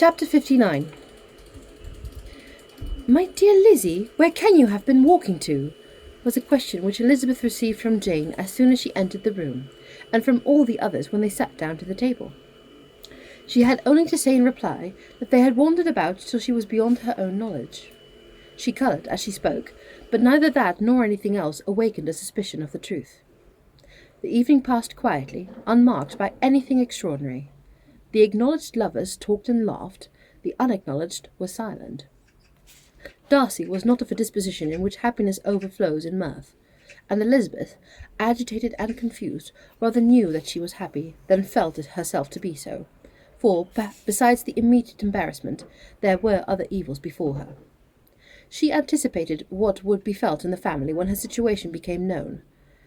Chapter 59. "My dear Lizzie, where can you have been walking to?" was a question which Elizabeth received from Jane as soon as she entered the room, and from all the others when they sat down to the table. She had only to say in reply that they had wandered about till she was beyond her own knowledge. She coloured as she spoke, but neither that nor anything else awakened a suspicion of the truth. The evening passed quietly, unmarked by anything extraordinary. The acknowledged lovers talked and laughed, the unacknowledged were silent. Darcy was not of a disposition in which happiness overflows in mirth, and Elizabeth, agitated and confused, rather knew that she was happy than felt it herself to be so, for, besides the immediate embarrassment, there were other evils before her. She anticipated what would be felt in the family when her situation became known.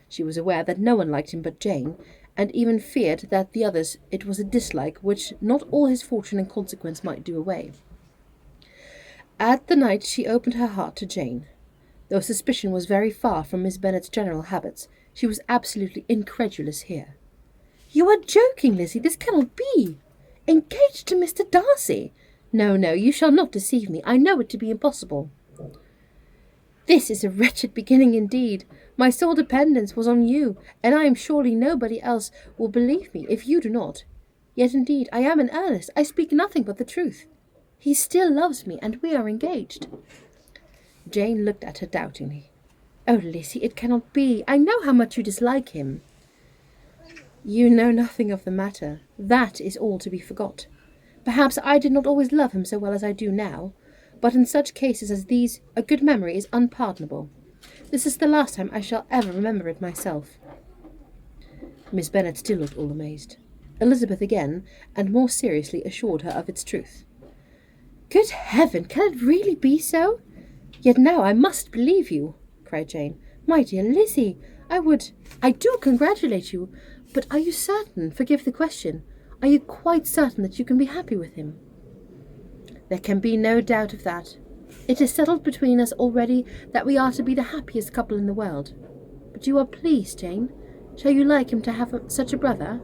She was aware that no one liked him but Jane, and even feared that the others it was a dislike which not all his fortune and consequence might do away. At the night she opened her heart to Jane. Though suspicion was very far from Miss Bennet's general habits, she was absolutely incredulous here. "You are joking, Lizzie. This cannot be. Engaged to Mr. Darcy? No, no, you shall not deceive me. I know it to be impossible." "This is a wretched beginning indeed. My sole dependence was on you, and I am surely nobody else will believe me if you do not. Yet indeed I am in earnest. I speak nothing but the truth. He still loves me, and we are engaged." Jane looked at her doubtingly. "Oh, Lizzie, it cannot be. I know how much you dislike him." "You know nothing of the matter. That is all to be forgot. Perhaps I did not always love him so well as I do now, but in such cases as these a good memory is unpardonable. This is the last time I shall ever remember it myself." Miss Bennet still looked all amazed. Elizabeth again, and more seriously, assured her of its truth. "Good heaven, can it really be so? Yet now I must believe you," cried Jane. "My dear Lizzie, I do congratulate you, but are you certain, forgive the question, are you quite certain that you can be happy with him?" "There can be no doubt of that. It is settled between us already that we are to be the happiest couple in the world. But you are pleased, Jane? Shall you like him to have such a brother?"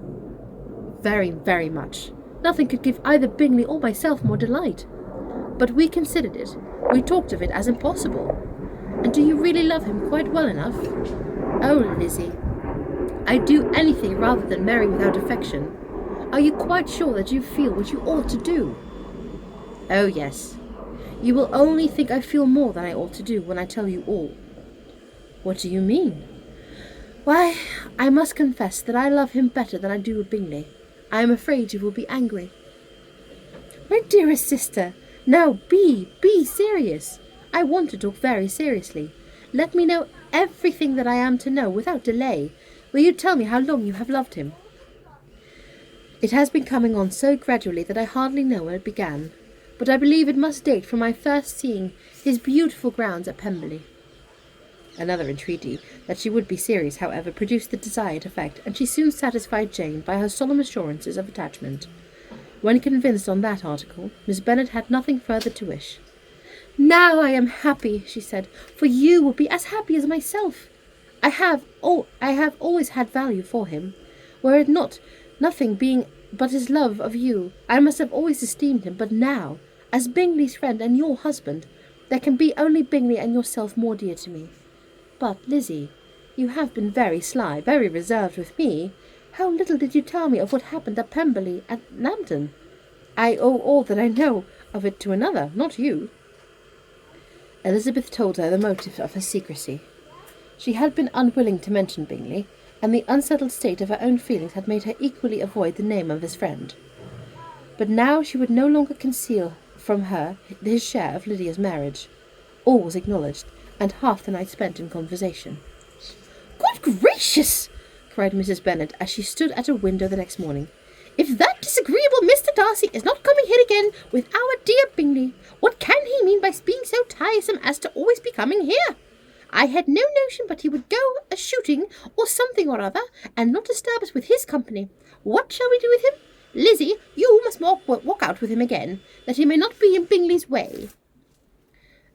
"Very, very much. Nothing could give either Bingley or myself more delight. But we considered it. We talked of it as impossible. And do you really love him quite well enough?" "Oh, Lizzie, I'd do anything rather than marry without affection. Are you quite sure that you feel what you ought to do?" "Oh, yes. You will only think I feel more than I ought to do when I tell you all." "What do you mean?" "Why, I must confess that I love him better than I do Bingley. I am afraid you will be angry." "My dearest sister, now be serious. I want to talk very seriously. Let me know everything that I am to know without delay. Will you tell me how long you have loved him?" "It has been coming on so gradually that I hardly know when it began, but I believe it must date from my first seeing his beautiful grounds at Pemberley." Another entreaty that she would be serious, however, produced the desired effect, and she soon satisfied Jane by her solemn assurances of attachment. When convinced on that article, Miss Bennet had nothing further to wish. "Now I am happy," she said, "for you will be as happy as myself. I have always had value for him. Were it nothing being but his love of you, I must have always esteemed him, but now, as Bingley's friend and your husband, there can be only Bingley and yourself more dear to me. But, Lizzie, you have been very sly, very reserved with me. How little did you tell me of what happened at Pemberley and Lambton? I owe all that I know of it to another, not you." Elizabeth told her the motive of her secrecy. She had been unwilling to mention Bingley, and the unsettled state of her own feelings had made her equally avoid the name of his friend. But now she would no longer conceal from her his share of Lydia's marriage. All was acknowledged, and half the night spent in conversation. "Good gracious!" cried Mrs. Bennet, as she stood at a window the next morning. "If that disagreeable Mr. Darcy is not coming here again with our dear Bingley, what can he mean by being so tiresome as to always be coming here? I had no notion but he would go a-shooting or something or other, and not disturb us with his company. What shall we do with him? Lizzie, you must walk out with him again, that he may not be in Bingley's way."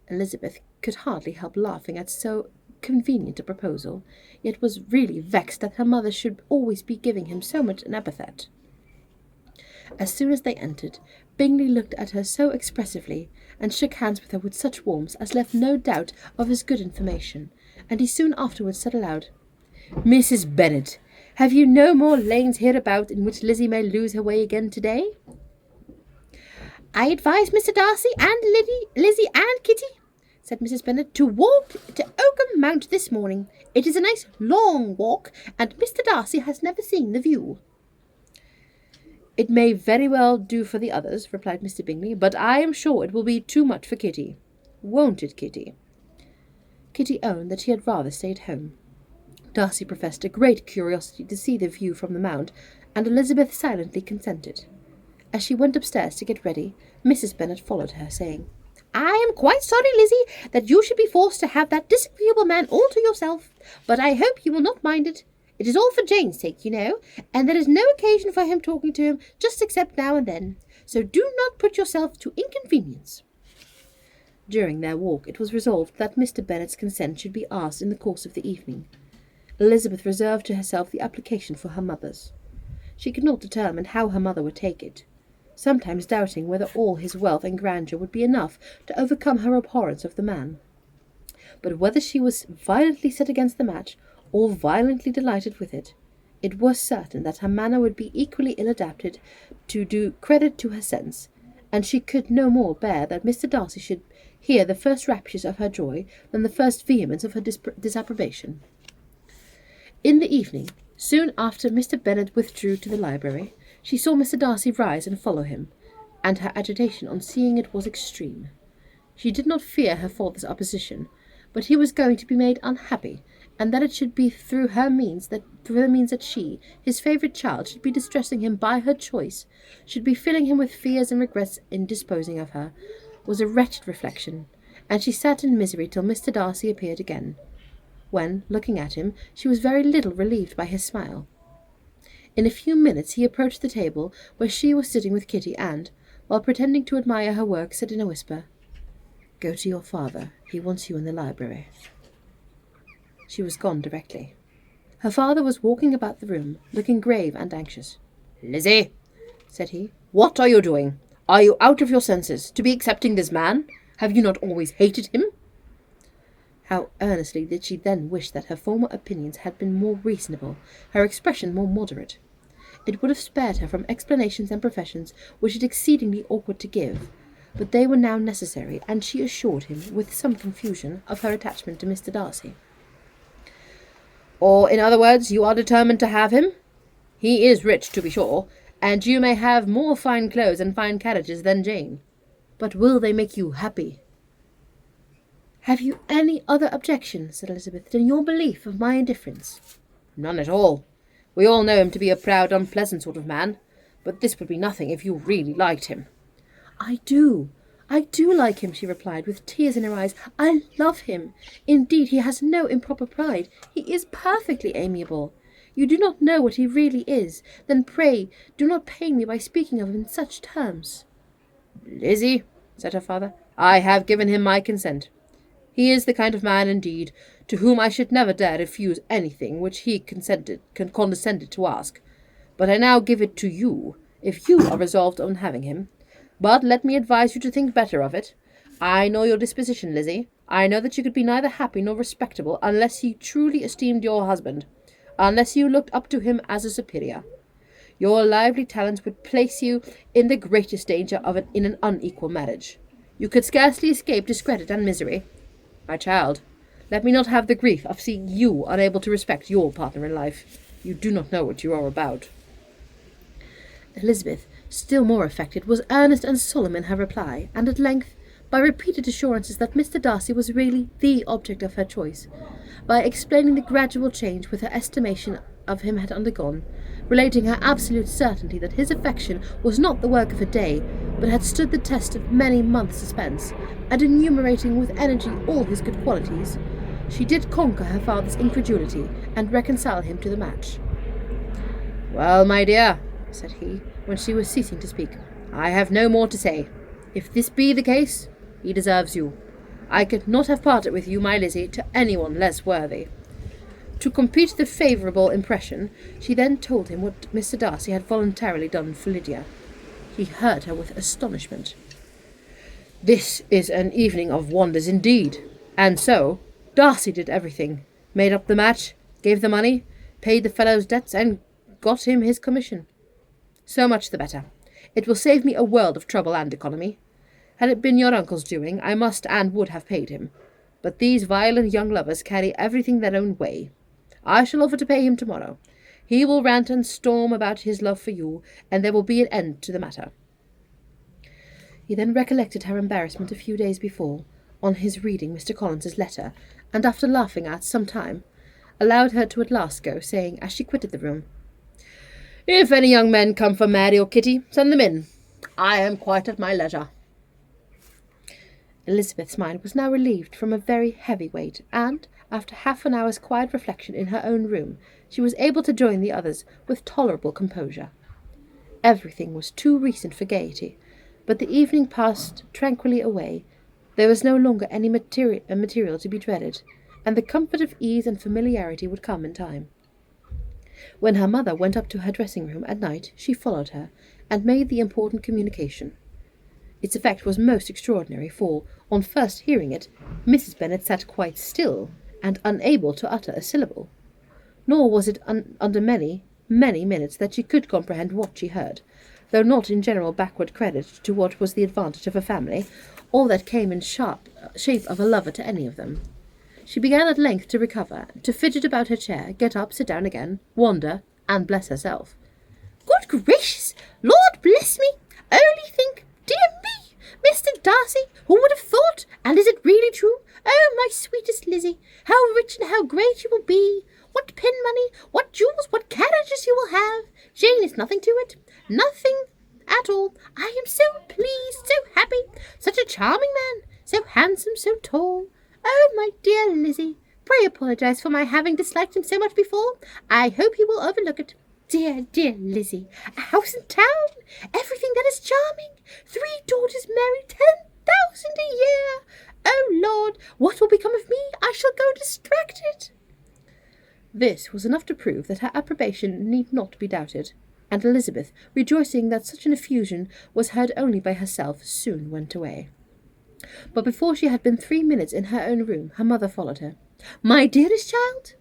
Elizabeth could hardly help laughing at so convenient a proposal, yet was really vexed that her mother should always be giving him so much an epithet. As soon as they entered, Bingley looked at her so expressively, and shook hands with her with such warmth as left no doubt of his good information, and he soon afterwards said aloud, "Mrs. Bennet, have you no more lanes hereabout in which Lizzie may lose her way again to-day?" "I advise Mr. Darcy and Lizzie and Kitty," said Mrs. Bennet, "to walk to Oakham Mount this morning. It is a nice long walk, and Mr. Darcy has never seen the view." "It may very well do for the others," replied Mr. Bingley, "but I am sure it will be too much for Kitty. Won't it, Kitty?" Kitty owned that she had rather stay at home. Darcy professed a great curiosity to see the view from the Mount, and Elizabeth silently consented. As she went upstairs to get ready, Mrs. Bennet followed her, saying, "I am quite sorry, Lizzie, that you should be forced to have that disagreeable man all to yourself, but I hope you will not mind it. It is all for Jane's sake, you know, and there is no occasion for him talking to him just except now and then, so do not put yourself to inconvenience." During their walk it was resolved that Mr. Bennet's consent should be asked in the course of the evening. Elizabeth reserved to herself the application for her mother's. She could not determine how her mother would take it, sometimes doubting whether all his wealth and grandeur would be enough to overcome her abhorrence of the man. But whether she was violently set against the match, or violently delighted with it, it was certain that her manner would be equally ill adapted to do credit to her sense, and she could no more bear that Mr. Darcy should hear the first raptures of her joy than the first vehemence of her disapprobation. In the evening, soon after Mr. Bennet withdrew to the library, she saw Mr. Darcy rise and follow him, and her agitation on seeing it was extreme. She did not fear her father's opposition, but he was going to be made unhappy, and that it should be through the means that she, his favourite child, should be distressing him by her choice, should be filling him with fears and regrets in disposing of her, was a wretched reflection, and she sat in misery till Mr. Darcy appeared again, when, looking at him, she was very little relieved by his smile. In a few minutes he approached the table where she was sitting with Kitty, and, while pretending to admire her work, said in a whisper, "Go to your father. He wants you in the library." She was gone directly. Her father was walking about the room, looking grave and anxious. "Lizzie," said he, "what are you doing? Are you out of your senses, to be accepting this man? Have you not always hated him?" How earnestly did she then wish that her former opinions had been more reasonable, her expression more moderate. It would have spared her from explanations and professions which it exceedingly awkward to give, but they were now necessary, and she assured him, with some confusion, of her attachment to Mr. Darcy. "Or, in other words, you are determined to have him? He is rich, to be sure, and you may have more fine clothes and fine carriages than Jane. But will they make you happy?" "Have you any other objection," said Elizabeth, "than your belief of my indifference?" "None at all. We all know him to be a proud, unpleasant sort of man, but this would be nothing if you really liked him." I do like him," she replied, with tears in her eyes. "I love him. Indeed, he has no improper pride. He is perfectly amiable. You do not know what he really is. Then pray do not pain me by speaking of him in such terms." "Lizzie," said her father, "I have given him my consent. He is the kind of man, indeed, to whom I should never dare refuse anything which he condescended to ask. But I now give it to you, if you are resolved on having him. But let me advise you to think better of it. I know your disposition, Lizzie. I know that you could be neither happy nor respectable unless he truly esteemed your husband, unless you looked up to him as a superior. Your lively talents would place you in the greatest danger in an unequal marriage. You could scarcely escape discredit and misery. My child, let me not have the grief of seeing you unable to respect your partner in life. You do not know what you are about." Elizabeth, still more affected, was earnest and solemn in her reply, and at length, by repeated assurances that Mr. Darcy was really the object of her choice, by explaining the gradual change which her estimation of him had undergone, relating her absolute certainty that his affection was not the work of a day, but had stood the test of many months' suspense, and enumerating with energy all his good qualities, she did conquer her father's incredulity, and reconcile him to the match. "Well, my dear," said he, when she was ceasing to speak, "I have no more to say. If this be the case, he deserves you. I could not have parted with you, my Lizzie, to anyone less worthy." To complete the favourable impression, she then told him what Mr. Darcy had voluntarily done for Lydia. He heard her with astonishment. "This is an evening of wonders indeed. And so, Darcy did everything. Made up the match, gave the money, paid the fellow's debts, and got him his commission. So much the better. It will save me a world of trouble and economy. Had it been your uncle's doing, I must and would have paid him. But these violent young lovers carry everything their own way. I shall offer to pay him tomorrow. He will rant and storm about his love for you, and there will be an end to the matter." He then recollected her embarrassment a few days before, on his reading Mr. Collins's letter, and after laughing at some time, allowed her to at last go, saying, as she quitted the room, "If any young men come for Mary or Kitty, send them in. I am quite at my leisure." Elizabeth's mind was now relieved from a very heavy weight, and, after half an hour's quiet reflection in her own room, she was able to join the others with tolerable composure. Everything was too recent for gaiety, but the evening passed tranquilly away. There was no longer any material to be dreaded, and the comfort of ease and familiarity would come in time. When her mother went up to her dressing-room at night, she followed her, and made the important communication. Its effect was most extraordinary, for, on first hearing it, Mrs. Bennet sat quite still, and unable to utter a syllable. Nor was it under many, many minutes that she could comprehend what she heard, though not in general backward credit to what was the advantage of a family, or that came in shape of a lover to any of them. She began at length to recover, to fidget about her chair, get up, sit down again, wonder, and bless herself. "Good gracious! Lord bless me! Only think! Dear me! Mr. Darcy! Who would have thought? And is it really true? Oh, my sweetest Lizzie! How rich and how great you will be! What pin money, what jewels, what carriages you will have! Jane is nothing to it. Nothing at all. I am so pleased, so happy. Such a charming man, so handsome, so tall. Oh, my dear Lizzie, pray apologize for my having disliked him so much before. I hope you will overlook it. Dear, dear Lizzie, a house in town, everything that is charming, 3 daughters married, 10,000 a year. Oh, Lord, what will become of me? I shall go distracted." This was enough to prove that her approbation need not be doubted, and Elizabeth, rejoicing that such an effusion was heard only by herself, soon went away. But before she had been 3 minutes in her own room, her mother followed her. "My dearest child,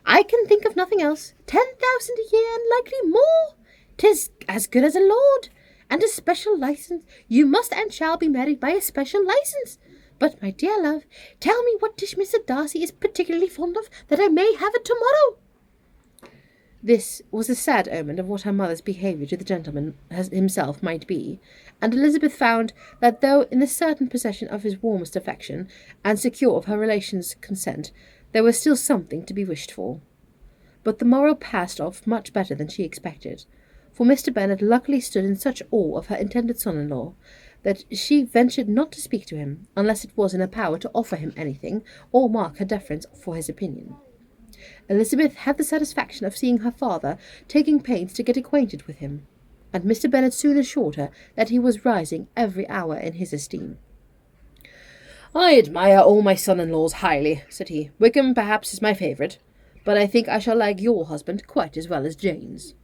I can think of nothing else. 10,000 a year, and likely more. 'Tis as good as a lord, and a special license. You must and shall be married by a special license. But, my dear love, tell me what dish Mr. Darcy is particularly fond of, that I may have it tomorrow." This was a sad omen of what her mother's behaviour to the gentleman himself might be, and Elizabeth found that though in the certain possession of his warmest affection, and secure of her relations' consent, there was still something to be wished for. But the morrow passed off much better than she expected, for Mr. Bennet luckily stood in such awe of her intended son-in-law, that she ventured not to speak to him, unless it was in her power to offer him anything, or mark her deference for his opinion. Elizabeth had the satisfaction of seeing her father taking pains to get acquainted with him, and Mr. Bennet soon assured her that he was rising every hour in his esteem. "I admire all my son-in-laws highly," said he. "Wickham perhaps is my favourite, but I think I shall like your husband quite as well as Jane's."